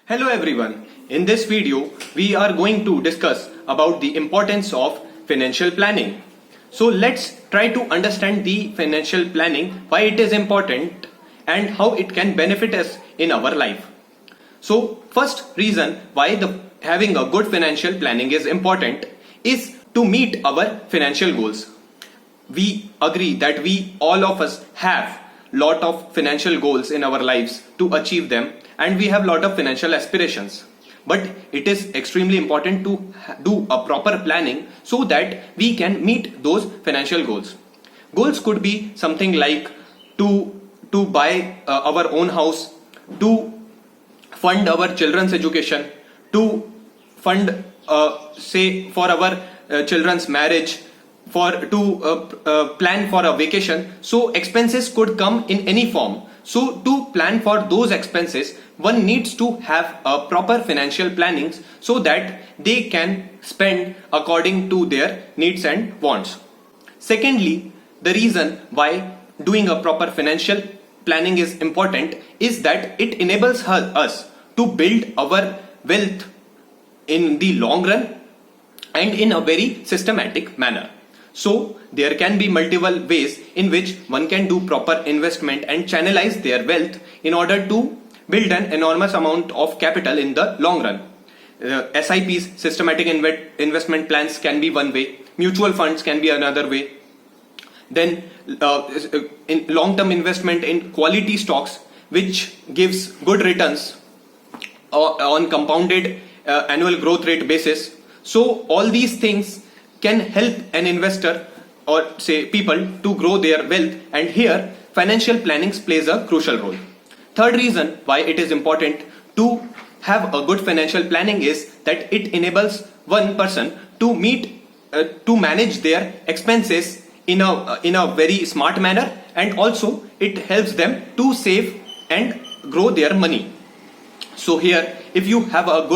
Hello everyone. In this video, we are going to discuss about the importance of financial planning. So let's try to understand the financial planning, why it is important and how it can benefit us in our life. So first reason why having a good financial planning is important is to meet our financial goals. We agree that all of us have lot of financial goals in our lives to achieve them, and we have lot of financial aspirations, but it is extremely important to do a proper planning so that we can meet those financial goals could be something like to buy our own house, to fund our children's education, to fund say for our children's marriage, to plan for a vacation. So expenses could come in any form. So to plan for those expenses, one needs to have a proper financial planning so that they can spend according to their needs and wants. Secondly, the reason why doing a proper financial planning is important is that it enables us to build our wealth in the long run and in a very systematic manner. So there can be multiple ways in which one can do proper investment and channelize their wealth in order to build an enormous amount of capital in the long run. SIPs, systematic investment plans, can be one way. Mutual funds can be another way. Then in long-term investment in quality stocks, which gives good returns on compounded annual growth rate basis. So all these things can help an investor or say people to grow their wealth, and here financial planning plays a crucial role. Third reason why it is important to have a good financial planning is that it enables one person to manage their expenses in a very smart manner, and also it helps them to save and grow their money. So here, if you have a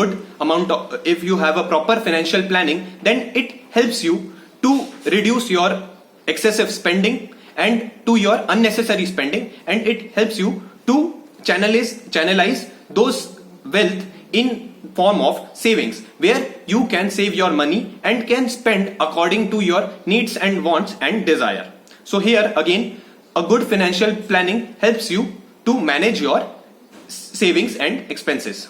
proper financial planning, then it helps you to reduce your excessive spending and to your unnecessary spending, and it helps you to channelize those wealth in form of savings, where you can save your money and can spend according to your needs and wants and desire. So here again, a good financial planning helps you to manage your savings and expenses.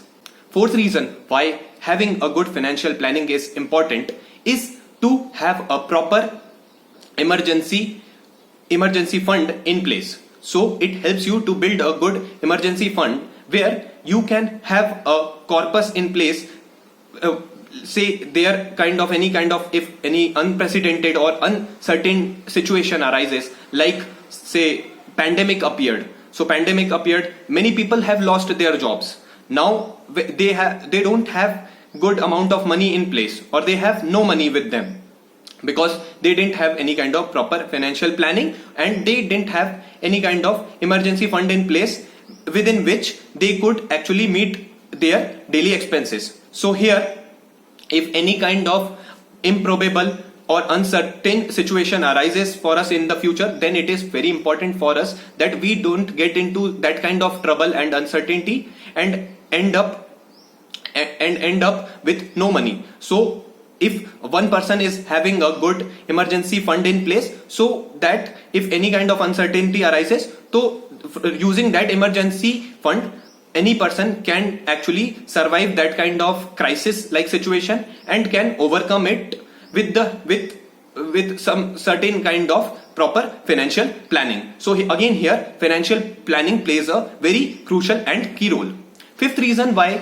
Fourth reason why having a good financial planning is important is to have a proper emergency fund in place. So it helps you to build a good emergency fund where you can have a corpus in place. Say there if any unprecedented or uncertain situation arises, like say pandemic appeared. So pandemic appeared, many people have lost their jobs. Now they don't have good amount of money in place, or they have no money with them because they didn't have any kind of proper financial planning, and they didn't have any kind of emergency fund in place within which they could actually meet their daily expenses. So here, if any kind of improbable or uncertain situation arises for us in the future, then it is very important for us that we don't get into that kind of trouble and uncertainty and end up with no money. So if one person is having a good emergency fund in place, so that if any kind of uncertainty arises, so using that emergency fund, any person can actually survive that kind of crisis like situation and can overcome it with some certain kind of proper financial planning. So again here, financial planning plays a very crucial and key role. Fifth reason why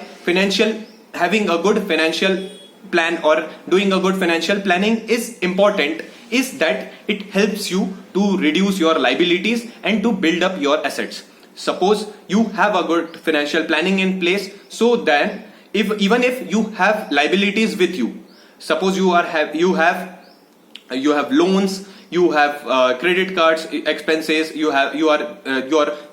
having a good financial plan or doing a good financial planning is important is that it helps you to reduce your liabilities and to build up your assets. Suppose you have a good financial planning in place, so then even if you have liabilities with you, suppose you have loans, you have credit cards expenses, your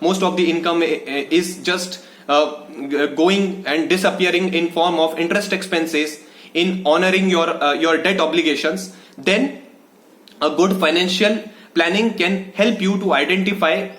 most of the income is just going and disappearing in form of interest expenses in honoring your debt obligations, then a good financial planning can help you to identify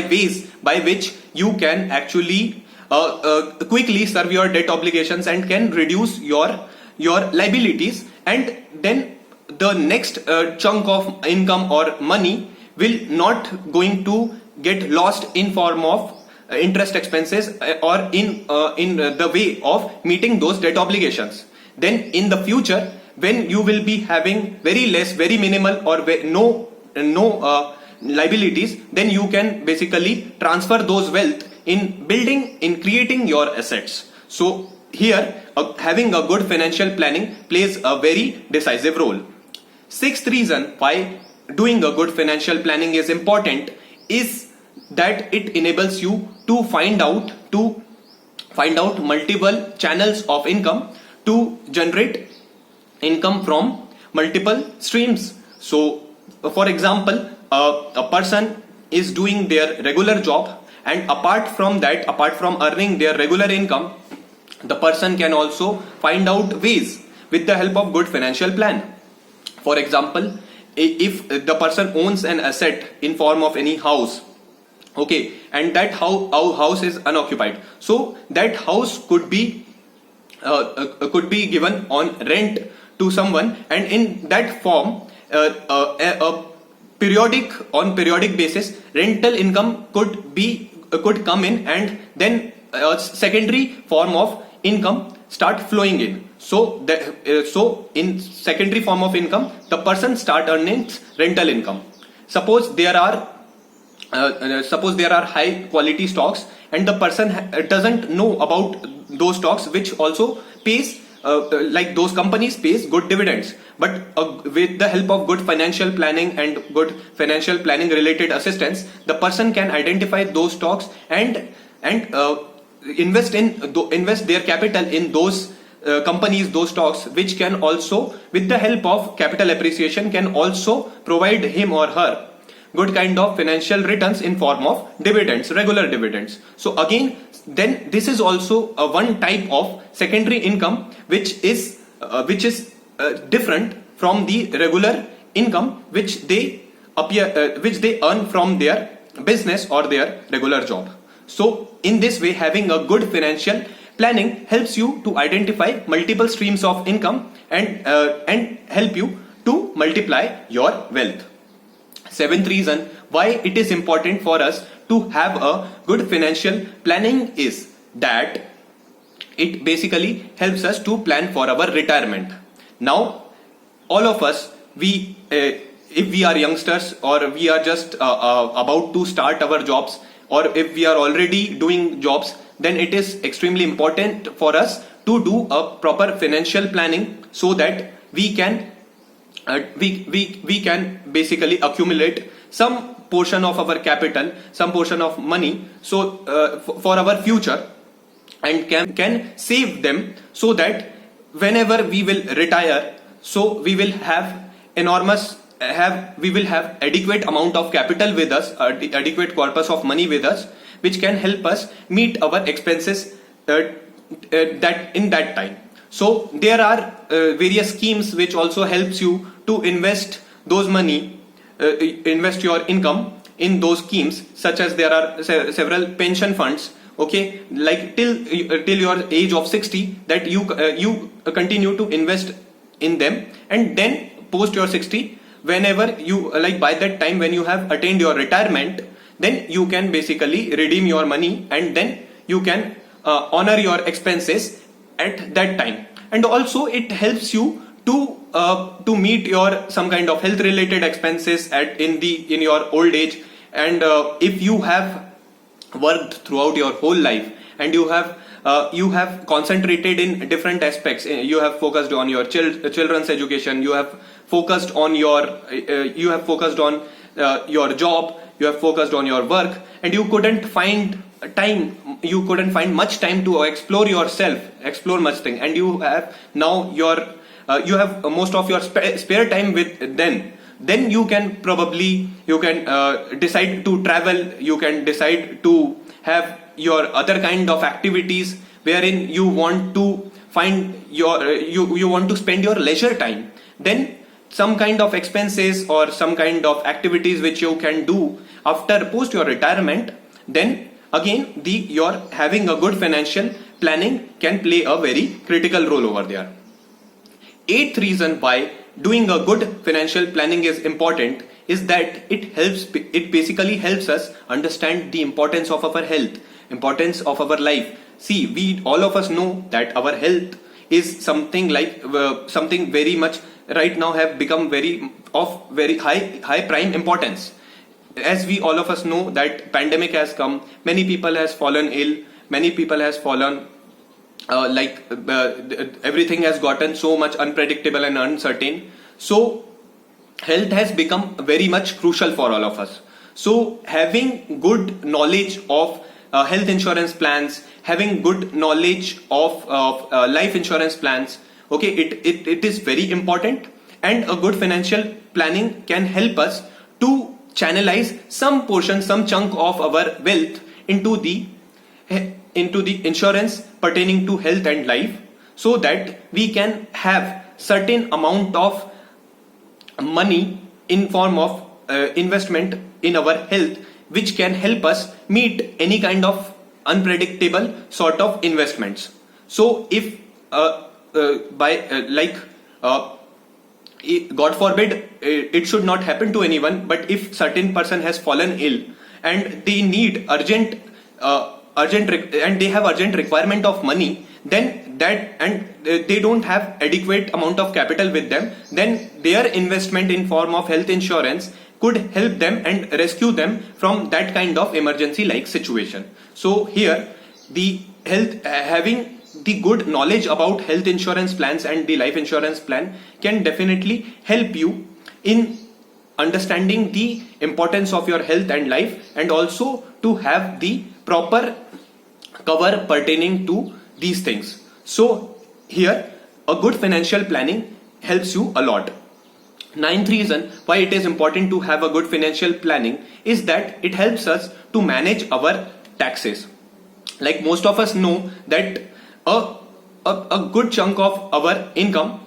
ways by which you can actually quickly serve your debt obligations and can reduce your liabilities, and then the next chunk of income or money will not going to get lost in form of interest expenses or in the way of meeting those debt obligations. Then in the future, when you will be having very less, very minimal or no liabilities, then you can basically transfer those wealth in creating your assets. So here having a good financial planning plays a very decisive role. Sixth reason why doing a good financial planning is important is that it enables you to find out multiple channels of income, to generate income from multiple streams. So for example, a person is doing their regular job, and apart from earning their regular income, the person can also find out ways with the help of good financial plan. For example, if the person owns an asset in form of any house, okay, and that house is unoccupied, so that house could be given on rent to someone, and in that form a periodic basis rental income could come in, and then a secondary form of income start flowing in. So in secondary form of income, the person start earning rental income. Suppose there are high quality stocks, and the person doesn't know about those stocks, which also pays like those companies pays good dividends. But with the help of good financial planning and good financial planning related assistance, the person can identify those stocks and invest their capital in those companies, those stocks, which can also, with the help of capital appreciation, can also provide him or her good kind of financial returns in form of dividends, regular dividends. So again, then this is also one type of secondary income which is different from the regular income which they earn from their business or their regular job. So in this way, having a good financial planning helps you to identify multiple streams of income and help you to multiply your wealth. Seventh reason why it is important for us to have a good financial planning is that it basically helps us to plan for our retirement. Now, all of us, if we are youngsters, or we are just about to start our jobs, or if we are already doing jobs, then it is extremely important for us to do a proper financial planning, so that we can basically accumulate some portion of our capital, some portion of money, so for our future, and can save them, so that whenever we will retire, so we will have adequate amount of capital with us, adequate corpus of money with us, which can help us meet our expenses that in that time. So there are various schemes which also helps you to invest those money, invest your income in those schemes, such as there are several pension funds, okay, like till your age of 60, that you continue to invest in them, and then post your 60, whenever you like, by that time when you have attained your retirement, then you can basically redeem your money, and then you can honor your expenses at that time. And also it helps you to meet your some kind of health related expenses in your old age. And if you have worked throughout your whole life, and you have concentrated in different aspects, you have focused on your children's education, you have focused on your job, you have focused on your work, and you couldn't find much time to explore yourself, explore much thing, and you have now you have most of your spare time with then you can decide to travel, you can decide to have your other kind of activities wherein you want to you want to spend your leisure time. Then some kind of expenses or some kind of activities which you can do after post your retirement, then again your having a good financial planning can play a very critical role over there. Eighth reason why doing a good financial planning is important is that it basically helps us understand the importance of our health, importance of our life. See, we all of us know that our health is something like something very much right now have become very high prime importance. As we all of us know that pandemic has come, many people has fallen ill, many people has fallen everything has gotten so much unpredictable and uncertain. So health has become very much crucial for all of us. So having good knowledge of health insurance plans, having good knowledge of life insurance plans, okay, it is very important, and a good financial planning can help us to channelize some portion, some chunk of our wealth into the insurance pertaining to health and life, so that we can have certain amount of money in form of investment in our health, which can help us meet any kind of unpredictable sort of investments. So if God forbid it should not happen to anyone, but if certain person has fallen ill and they need urgent and they have urgent requirement of money, then they don't have adequate amount of capital with them, then their investment in form of health insurance could help them and rescue them from that kind of emergency like situation. So here the health having the good knowledge about health insurance plans and the life insurance plan can definitely help you in understanding the importance of your health and life, and also to have the proper cover pertaining to these things. So here a good financial planning helps you a lot. Ninth reason why it is important to have a good financial planning is that it helps us to manage our taxes. Like most of us know that a good chunk of our income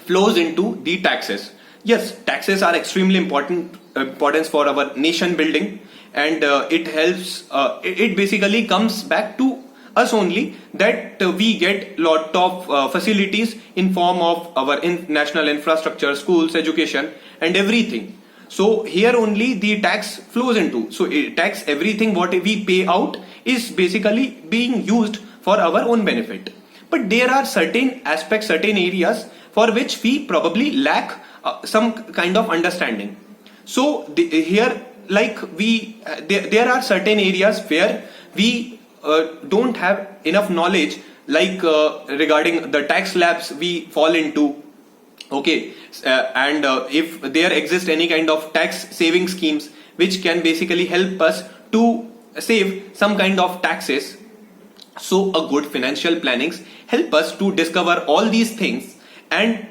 flows into the taxes. Yes, taxes are extremely important for our nation building, and it helps. It basically comes back to us only that we get lot of facilities in form of our national infrastructure, schools, education, and everything. So here only the tax flows into. So tax, everything what we pay out is basically being used for our own benefit. But there are certain aspects, certain areas for which we probably lack some kind of understanding. So here, like there are certain areas where we don't have enough knowledge, like regarding the tax slabs we fall into. Okay, and if there exist any kind of tax saving schemes which can basically help us to save some kind of taxes. So a good financial plannings help us to discover all these things and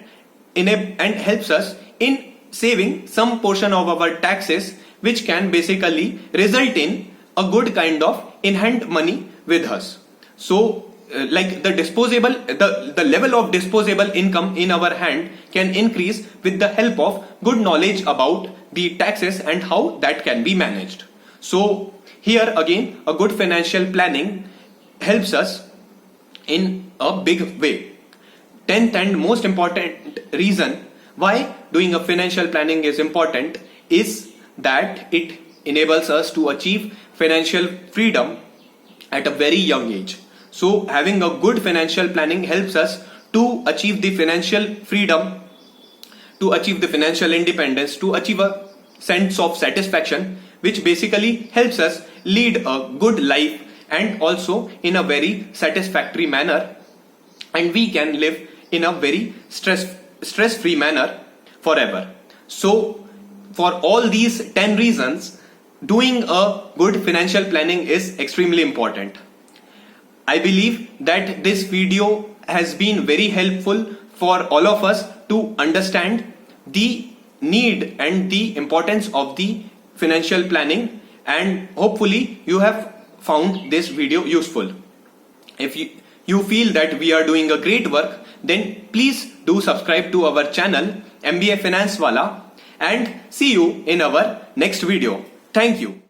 helps us in saving some portion of our taxes, which can basically result in a good kind of in-hand money with us. So like the level of disposable income in our hand can increase with the help of good knowledge about the taxes and how that can be managed. So here again, a good financial planning helps us in a big way. 10th and most important reason why doing a financial planning is important is that it enables us to achieve financial freedom at a very young age. So having a good financial planning helps us to achieve the financial freedom, to achieve the financial independence, to achieve a sense of satisfaction, which basically helps us lead a good life and also in a very satisfactory manner, and we can live in a very stress-free manner forever. So for all these 10 reasons, doing a good financial planning is extremely important. I believe that this video has been very helpful for all of us to understand the need and the importance of the financial planning, and hopefully you have found this video useful. If you feel that we are doing a great work, then please do subscribe to our channel MBA Finance Wala, and see you in our next video. Thank you.